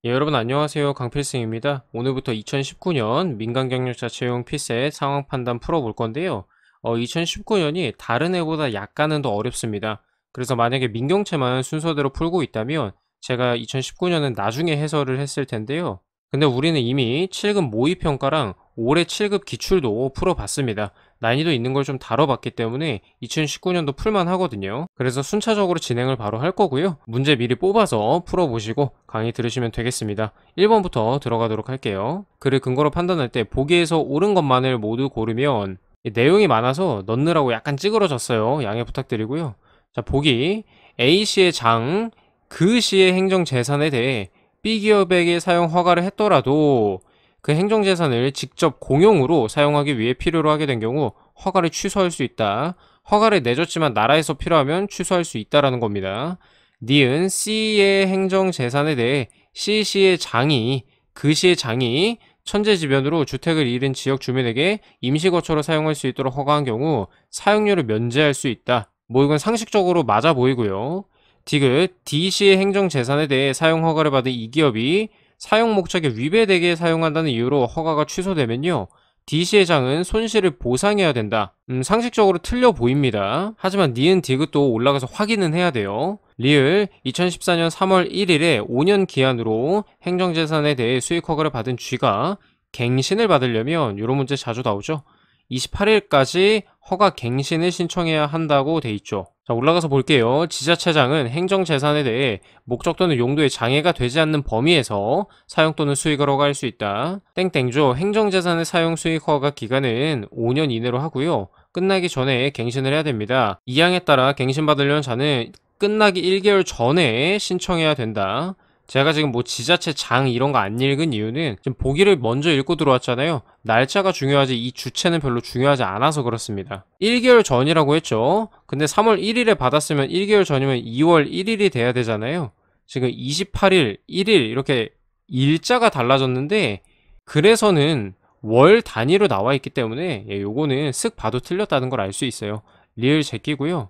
예, 여러분 안녕하세요. 강필승입니다. 오늘부터 2019년 민간경력자 채용 피셋 상황 판단 풀어볼 건데요. 2019년이 다른 해보다 약간은 더 어렵습니다. 그래서 만약에 민경채만 순서대로 풀고 있다면 제가 2019년은 나중에 해설을 했을 텐데요. 근데 우리는 이미 7급 모의평가랑 올해 7급 기출도 풀어봤습니다. 난이도 있는 걸 좀 다뤄봤기 때문에 2019년도 풀만 하거든요. 그래서 순차적으로 진행을 바로 할 거고요. 문제 미리 뽑아서 풀어보시고 강의 들으시면 되겠습니다. 1번부터 들어가도록 할게요. 글을 근거로 판단할 때 보기에서 옳은 것만을 모두 고르면 내용이 많아서 넣느라고 약간 찌그러졌어요. 양해 부탁드리고요. 자, 보기 A씨의 장, 그 시의 행정재산에 대해 B기업에게 사용 허가를 했더라도 그 행정재산을 직접 공용으로 사용하기 위해 필요로 하게 된 경우 허가를 취소할 수 있다. 허가를 내줬지만 나라에서 필요하면 취소할 수 있다라는 겁니다. 니은 C의 행정재산에 대해 C시의 장이 그 시의 장이 천재지변으로 주택을 잃은 지역 주민에게 임시거처로 사용할 수 있도록 허가한 경우 사용료를 면제할 수 있다. 뭐 이건 상식적으로 맞아 보이고요. 디귿 D시의 행정재산에 대해 사용 허가를 받은 이 기업이 사용 목적에 위배되게 사용한다는 이유로 허가가 취소되면요, D시의 장은 손실을 보상해야 된다. 상식적으로 틀려 보입니다. 하지만 니은 디귿도 올라가서 확인은 해야 돼요. 리을 2014년 3월 1일에 5년 기한으로 행정재산에 대해 수익 허가를 받은 G가 갱신을 받으려면 이런 문제 자주 나오죠. 28일까지 허가 갱신을 신청해야 한다고 돼 있죠. 자, 올라가서 볼게요. 지자체장은 행정재산에 대해 목적 또는 용도에 장애가 되지 않는 범위에서 사용 또는 수익을 허가할 수 있다. 땡땡조 행정재산의 사용 수익 허가 기간은 5년 이내로 하고요. 끝나기 전에 갱신을 해야 됩니다. 이 항에 따라 갱신받으려는 자는 끝나기 1개월 전에 신청해야 된다. 제가 지금 뭐 지자체 장 이런 거 안 읽은 이유는 지금 보기를 먼저 읽고 들어왔잖아요. 날짜가 중요하지 이 주체는 별로 중요하지 않아서 그렇습니다. 1개월 전이라고 했죠. 근데 3월 1일에 받았으면 1개월 전이면 2월 1일이 돼야 되잖아요. 지금 28일, 1일 이렇게 일자가 달라졌는데 그래서는 월 단위로 나와 있기 때문에 요거는 쓱 봐도 틀렸다는 걸 알 수 있어요. 리을 제끼고요.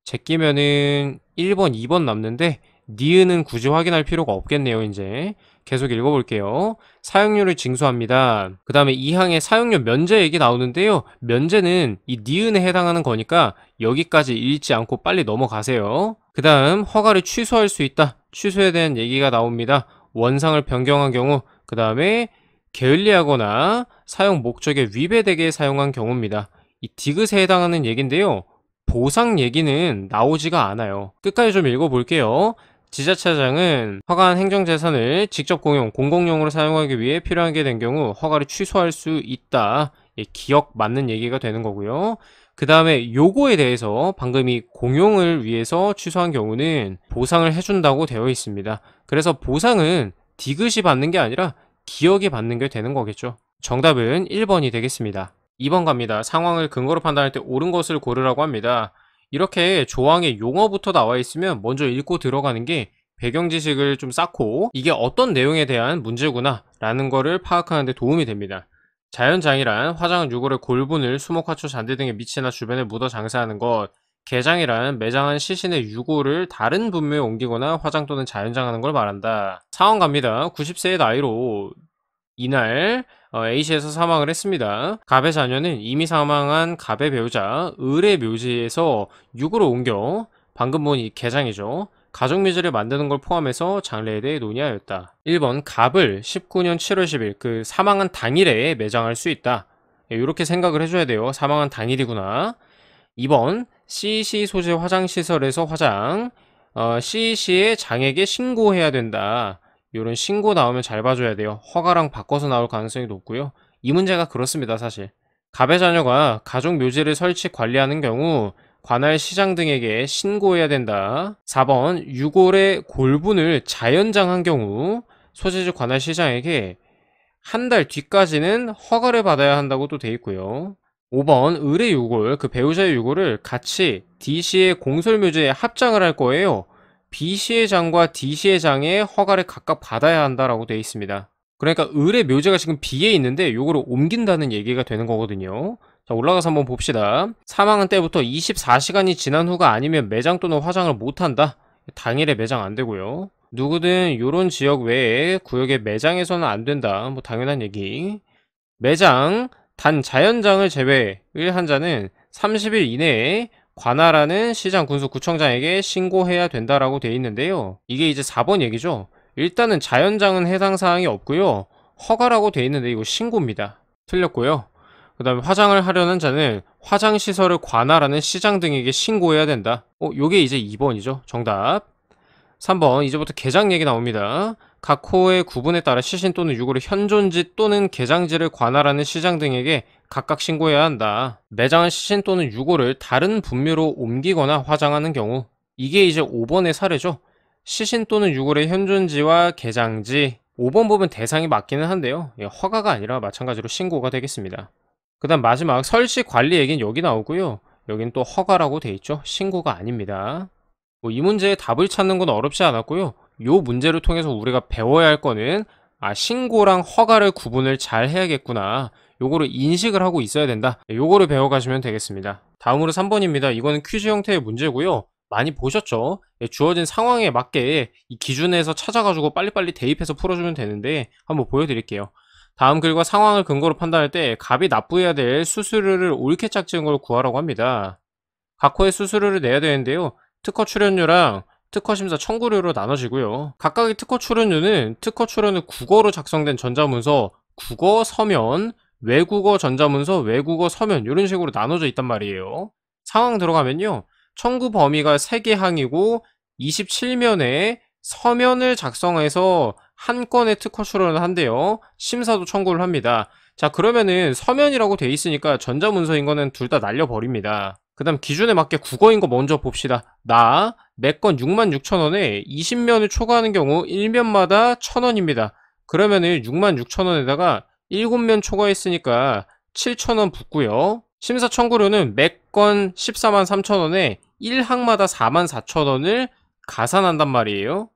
제끼면은 1번, 2번 남는데 니은은 굳이 확인할 필요가 없겠네요. 이제 계속 읽어볼게요. 사용료를 징수합니다. 그 다음에 이 항에 사용료 면제 얘기 나오는데요. 면제는 이 니은에 해당하는 거니까 여기까지 읽지 않고 빨리 넘어가세요. 그 다음 허가를 취소할 수 있다. 취소에 대한 얘기가 나옵니다. 원상을 변경한 경우, 그 다음에 게을리하거나 사용 목적에 위배되게 사용한 경우입니다. 이 디귿에 해당하는 얘기인데요. 보상 얘기는 나오지가 않아요. 끝까지 좀 읽어볼게요. 지자체장은 허가한 행정재산을 직접 공용, 공공용으로 사용하기 위해 필요하게 된 경우 허가를 취소할 수 있다. 기억 맞는 얘기가 되는 거고요. 그 다음에 요거에 대해서 방금 이 공용을 위해서 취소한 경우는 보상을 해준다고 되어 있습니다. 그래서 보상은 디귿이 받는 게 아니라 기억이 받는 게 되는 거겠죠. 정답은 1번이 되겠습니다. 2번 갑니다. 상황을 근거로 판단할 때 옳은 것을 고르라고 합니다. 이렇게 조항에 용어부터 나와 있으면 먼저 읽고 들어가는 게 배경 지식을 좀 쌓고 이게 어떤 내용에 대한 문제구나 라는 거를 파악하는 데 도움이 됩니다. 자연장이란 화장은 유골의 골분을 수목화초 잔디 등의 밑이나 주변에 묻어 장사하는 것, 개장이란 매장한 시신의 유골을 다른 분묘에 옮기거나 화장 또는 자연장하는 걸 말한다. 상황 갑니다. 90세의 나이로 이날 A시에서 사망을 했습니다. 갑의 자녀는 이미 사망한 갑의 배우자 을의 묘지에서 육으로 옮겨 방금 본 이 개장이죠. 가족묘지를 만드는 걸 포함해서 장래에 대해 논의하였다. 1번 갑을 19년 7월 10일 그 사망한 당일에 매장할 수 있다. 이렇게 생각을 해줘야 돼요. 사망한 당일이구나. 2번 C시 소재 화장시설에서 화장 C시의 장에게 신고해야 된다. 이런 신고 나오면 잘 봐줘야 돼요. 허가랑 바꿔서 나올 가능성이 높고요. 이 문제가 그렇습니다. 사실 갑의 자녀가 가족 묘지를 설치 관리하는 경우 관할 시장 등에게 신고해야 된다. 4번 유골의 골분을 자연장한 경우 소재지 관할 시장에게 한 달 뒤까지는 허가를 받아야 한다고 또 돼 있고요. 5번 을의 유골, 그 배우자의 유골을 같이 D시의 공설묘지에 합장을 할 거예요. B시의 장과 D시의 장의 허가를 각각 받아야 한다라고 되어 있습니다. 그러니까 을의 묘지가 지금 B에 있는데 요거를 옮긴다는 얘기가 되는 거거든요. 자, 올라가서 한번 봅시다. 사망한 때부터 24시간이 지난 후가 아니면 매장 또는 화장을 못한다. 당일에 매장 안 되고요. 누구든 요런 지역 외에 구역의 매장에서는 안 된다. 뭐 당연한 얘기. 매장 단 자연장을 제외를 한 자는 30일 이내에 관할하는 시장 군수 구청장에게 신고해야 된다라고 되어 있는데요. 이게 이제 4번 얘기죠. 일단은 자연장은 해당 사항이 없고요. 허가라고 되어 있는데 이거 신고입니다. 틀렸고요. 그 다음에 화장을 하려는 자는 화장시설을 관할하는 시장 등에게 신고해야 된다. 요게 이제 2번이죠. 정답. 3번 이제부터 개장 얘기 나옵니다. 각 호의 구분에 따라 시신 또는 유골의 현존지 또는 개장지를 관할하는 시장 등에게 각각 신고해야 한다. 매장한 시신 또는 유골을 다른 분묘로 옮기거나 화장하는 경우, 이게 이제 5번의 사례죠. 시신 또는 유골의 현존지와 개장지, 5번 보면 대상이 맞기는 한데요. 허가가 아니라 마찬가지로 신고가 되겠습니다. 그 다음 마지막 설치 관리 얘기는 여기 나오고요. 여긴 또 허가라고 돼 있죠. 신고가 아닙니다. 이 문제의 답을 찾는 건 어렵지 않았고요. 요 문제를 통해서 우리가 배워야 할 거는 신고랑 허가를 구분을 잘 해야겠구나. 요거를 인식을 하고 있어야 된다. 요거를 배워가시면 되겠습니다. 다음으로 3번입니다. 이거는 퀴즈 형태의 문제고요. 많이 보셨죠? 주어진 상황에 맞게 이 기준에서 찾아가지고 빨리빨리 대입해서 풀어주면 되는데 한번 보여드릴게요. 다음 글과 상황을 근거로 판단할 때 갑이 납부해야 될 수수료를 옳게 짝지은 걸 구하라고 합니다. 각 호의 수수료를 내야 되는데요. 특허 출연료랑 특허 심사 청구료로 나눠지고요. 각각의 특허 출연료는 특허 출연을 국어로 작성된 전자문서, 국어 서면, 외국어 전자문서, 외국어 서면 이런 식으로 나눠져 있단 말이에요. 상황 들어가면요. 청구 범위가 3개 항이고 27면에 서면을 작성해서 한 건의 특허 출연을 한대요. 심사도 청구를 합니다. 자, 그러면은 서면이라고 돼 있으니까 전자문서인 거는 둘 다 날려버립니다. 그 다음 기준에 맞게 국어인 거 먼저 봅시다. 매건 66,000원에 20면을 초과하는 경우 1면마다 1,000원입니다. 그러면은 66,000원에다가 7면 초과했으니까 7,000원 붙고요. 심사 청구료는 매건 143,000원에 1항마다 44,000원을 가산한단 말이에요.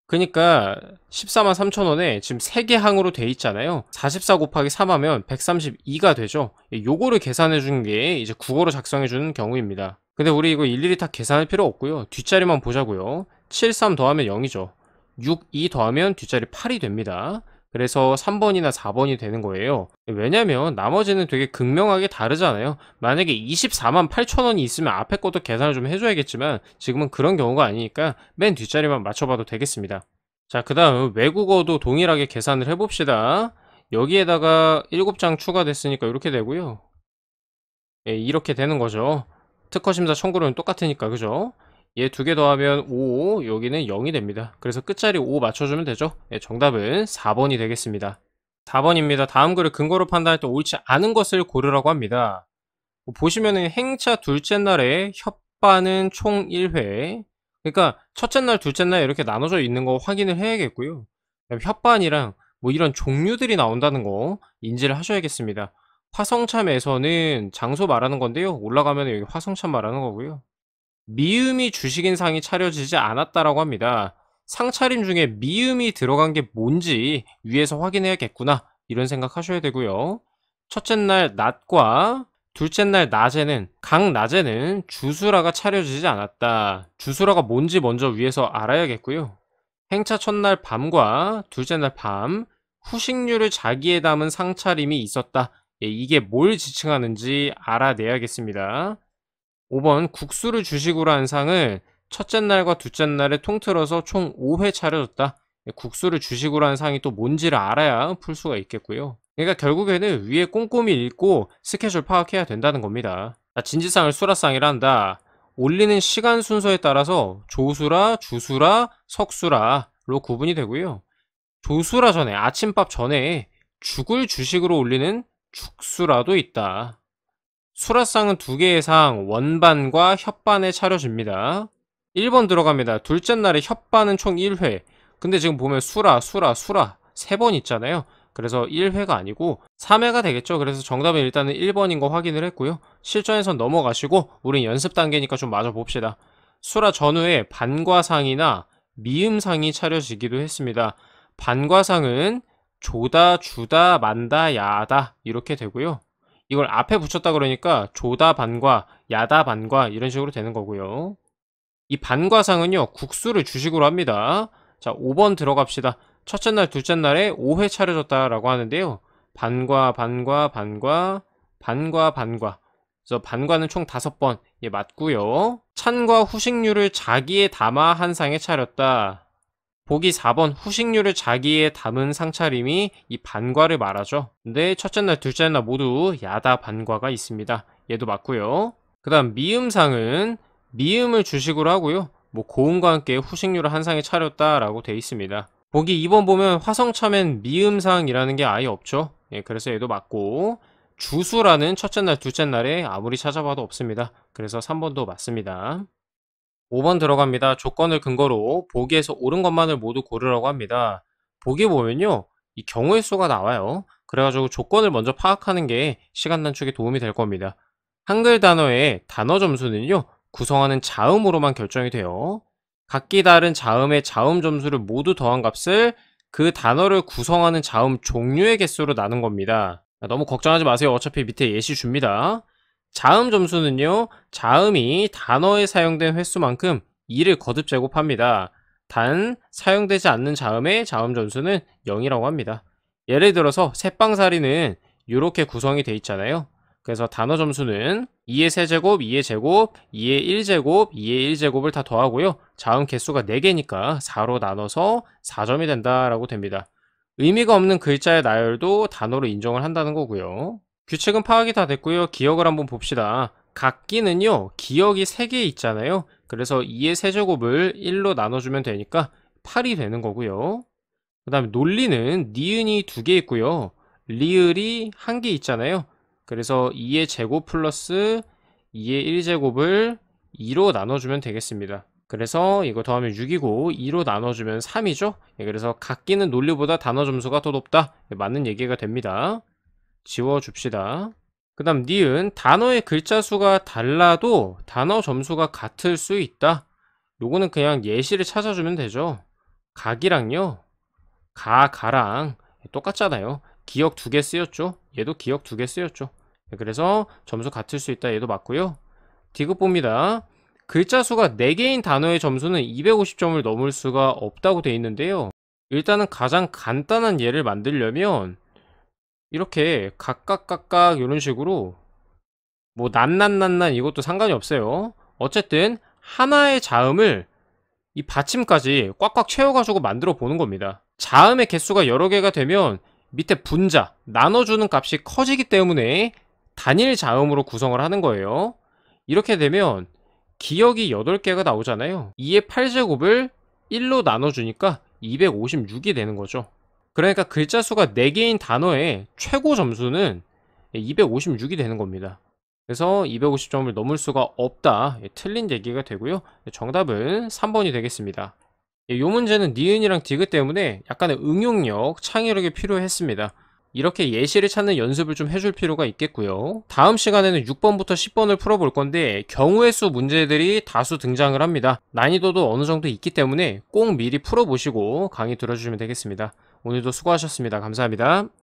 그러니까 143,000원에 지금 3개 항으로 돼 있잖아요. 44 곱하기 3하면 132가 되죠. 요거를 계산해 주는 게 이제 국어로 작성해 주는 경우입니다. 근데 우리 이거 일일이 다 계산할 필요 없고요. 뒷자리만 보자고요. 73 더하면 0이죠. 62 더하면 뒷자리 8이 됩니다. 그래서 3번이나 4번이 되는 거예요. 왜냐면 나머지는 되게 극명하게 다르잖아요. 만약에 24만 8천원이 있으면 앞에 것도 계산을 좀 해줘야겠지만 지금은 그런 경우가 아니니까 맨 뒷자리만 맞춰봐도 되겠습니다. 자, 그 다음 외국어도 동일하게 계산을 해봅시다. 여기에다가 7장 추가됐으니까 이렇게 되고요. 이렇게 되는 거죠. 특허심사 청구료는 똑같으니까, 그죠? 얘 2개 더하면 5, 여기는 0이 됩니다. 그래서 끝자리 5 맞춰주면 되죠. 정답은 4번이 되겠습니다. 4번입니다. 다음 글을 근거로 판단할 때 옳지 않은 것을 고르라고 합니다. 보시면은 행차 둘째 날에 협반은 총 1회. 그러니까 첫째 날, 둘째 날 이렇게 나눠져 있는 거 확인을 해야겠고요. 협반이랑 뭐 이런 종류들이 나온다는 거 인지를 하셔야겠습니다. 화성참에서는 장소 말하는 건데요. 올라가면 여기 화성참 말하는 거고요. 미음이 주식인 상이 차려지지 않았다라고 합니다. 상차림 중에 미음이 들어간 게 뭔지 위에서 확인해야겠구나 이런 생각 하셔야 되고요. 첫째 날 낮과 둘째 날 낮에는 각 낮에는 주수라가 차려지지 않았다. 주수라가 뭔지 먼저 위에서 알아야겠고요. 행차 첫날 밤과 둘째 날 밤 후식류를 자기에 담은 상차림이 있었다. 이게 뭘 지칭하는지 알아내야겠습니다. 5번 국수를 주식으로 한 상은 첫째 날과 둘째 날에 통틀어서 총 5회 차려졌다. 국수를 주식으로 한 상이 또 뭔지를 알아야 풀 수가 있겠고요. 그러니까 결국에는 위에 꼼꼼히 읽고 스케줄 파악해야 된다는 겁니다. 자, 진지상을 수라상이라 한다. 올리는 시간 순서에 따라서 조수라, 주수라, 석수라로 구분이 되고요. 조수라 전에, 아침밥 전에 죽을 주식으로 올리는 죽수라도 있다. 수라상은 2개의 상, 원반과 협반에 차려집니다. 1번 들어갑니다. 둘째 날에 협반은 총 1회. 근데 지금 보면 수라 3번 있잖아요. 그래서 1회가 아니고 3회가 되겠죠. 그래서 정답은 일단은 1번인 거 확인을 했고요. 실전에선 넘어가시고 우린 연습 단계니까 좀 마저 봅시다. 수라 전후에 반과상이나 미음상이 차려지기도 했습니다. 반과상은 조다, 주다, 만다, 야다 이렇게 되고요. 이걸 앞에 붙였다 그러니까 조다 반과, 야다 반과 이런 식으로 되는 거고요. 이 반과상은요 국수를 주식으로 합니다. 자, 5번 들어갑시다. 첫째 날, 둘째 날에 5회 차려졌다라고 하는데요. 반과, 반과, 반과, 반과, 반과. 그래서 반과는 총 5번. 예, 맞고요. 찬과 후식류를 자기에 담아 한 상에 차렸다. 보기 4번 후식류를 자기에 담은 상차림이 이 반과를 말하죠. 근데 첫째 날, 둘째 날 모두 야다 반과가 있습니다. 얘도 맞고요. 그 다음 미음상은 미음을 주식으로 하고요. 뭐 고음과 함께 후식류를 한 상에 차렸다라고 되어 있습니다. 보기 2번 보면 화성참엔 미음상이라는 게 아예 없죠. 예, 그래서 얘도 맞고 주수라는 첫째 날, 둘째 날에 아무리 찾아봐도 없습니다. 그래서 3번도 맞습니다. 5번 들어갑니다. 조건을 근거로 보기에서 옳은 것만을 모두 고르라고 합니다. 보기 보면요. 이 경우의 수가 나와요. 그래가지고 조건을 먼저 파악하는 게 시간 단축에 도움이 될 겁니다. 한글 단어의 단어 점수는요. 구성하는 자음으로만 결정이 돼요. 각기 다른 자음의 자음 점수를 모두 더한 값을 그 단어를 구성하는 자음 종류의 개수로 나눈 겁니다. 너무 걱정하지 마세요. 어차피 밑에 예시 줍니다. 자음 점수는요, 자음이 단어에 사용된 횟수만큼 2를 거듭 제곱합니다. 단, 사용되지 않는 자음의 자음 점수는 0이라고 합니다. 예를 들어서, 새빵살이는 이렇게 구성이 돼 있잖아요. 그래서 단어 점수는 2의 세제곱, 2의 제곱, 2의 1제곱, 2의 1제곱을 다 더하고요. 자음 개수가 4개니까 4로 나눠서 4점이 된다라고 됩니다. 의미가 없는 글자의 나열도 단어로 인정을 한다는 거고요. 규칙은 파악이 다 됐고요. 기억을 한번 봅시다. 각기는요, 기억이 3개 있잖아요. 그래서 2의 세제곱을 1로 나눠주면 되니까 8이 되는 거고요. 그 다음에 논리는 니은이 2개 있고요. 리을이 1개 있잖아요. 그래서 2의 제곱 플러스 2의 1제곱을 2로 나눠주면 되겠습니다. 그래서 이거 더하면 6이고 2로 나눠주면 3이죠. 그래서 각기는 논리보다 단어 점수가 더 높다. 맞는 얘기가 됩니다. 지워줍시다. 그 다음 니은 단어의 글자 수가 달라도 단어 점수가 같을 수 있다. 요거는 그냥 예시를 찾아주면 되죠. 각이랑요, 가랑 똑같잖아요. 기억 2개 쓰였죠. 얘도 기억 2개 쓰였죠. 그래서 점수 같을 수 있다. 얘도 맞고요. 디귿 봅니다. 글자 수가 4개인 단어의 점수는 250점을 넘을 수가 없다고 되어 있는데요. 일단은 가장 간단한 예를 만들려면 이렇게 각각 이런 식으로 뭐 난난난난 이것도 상관이 없어요. 어쨌든 하나의 자음을 이 받침까지 꽉꽉 채워가지고 만들어 보는 겁니다. 자음의 개수가 여러 개가 되면 밑에 분자, 나눠주는 값이 커지기 때문에 단일 자음으로 구성을 하는 거예요. 이렇게 되면 기억이 8개가 나오잖아요. 2의 8제곱을 1로 나눠주니까 256이 되는 거죠. 그러니까 글자 수가 4개인 단어의 최고 점수는 256이 되는 겁니다. 그래서 250점을 넘을 수가 없다. 틀린 얘기가 되고요. 정답은 3번이 되겠습니다. 이 문제는 니은이랑 디귿 때문에 약간의 응용력, 창의력이 필요했습니다. 이렇게 예시를 찾는 연습을 좀 해줄 필요가 있겠고요. 다음 시간에는 6번부터 10번을 풀어볼 건데 경우의 수 문제들이 다수 등장을 합니다. 난이도도 어느 정도 있기 때문에 꼭 미리 풀어보시고 강의 들어주시면 되겠습니다. 오늘도 수고하셨습니다. 감사합니다.